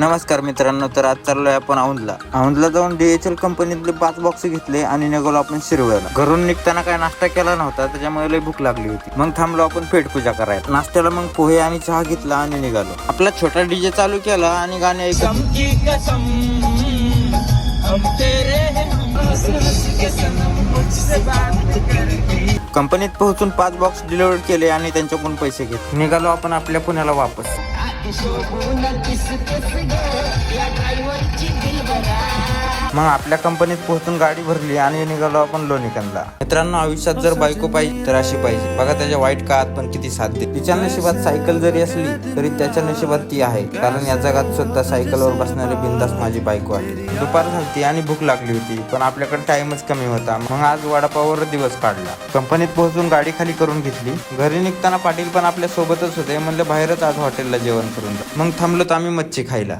नमस्कार मित्रांनो, तर आज चाललोय आपण औंधला जाऊन DHL कंपनीतले 5 बॉक्स घेतले आणि निघालो आपण शिरवळला. घरून निघताना काय नाश्ता केला नव्हता, त्याच्यामुळे लय भूक लागली होती. मग थांबलो आपण पेट पूजा करायला. नाश्त्याला मग पोहे आणि चहा घेतला आणि निघालो. आपला छोटा DJ चालू केला आणि गाणे ऐकत कंपनीत पोहोचून 5 बॉक्स डिलिव्हर केले आणि त्यांच्याकडून पैसे घेतले. निघालो आपण आपल्या पुण्याला वापस. मग आपल्या कंपनीत पोहोचून गाडी भरली आणि निघालो आपण लोणीकंदला. मित्रांनो, आयुष्यात जर बायको पाहिजे तर अशी पाहिजे. बघा त्याच्या वाईट काळात पण किती साथ देते. तिच्या नशिबात सायकल जरी असली तरी त्याच्या नशिबात ती आहे, कारण या जगात सुद्धा सायकलवर बसणारी बिंदास माझी बायको आहे. दुपार झाली आणि भूक लागली होती, पण आपल्याकडे टाइमच कमी होता. मग आज वडापाववर दिवस काढला. कंपनीत पोहोचून गाडी खाली करून घेतली. घरी निघताना पाटील पण आपल्या सोबतच होते. म्हणलं बाहेरच आज हॉटेलला जेवण करून जा. मग थांबलो आम्ही मच्छी खायला.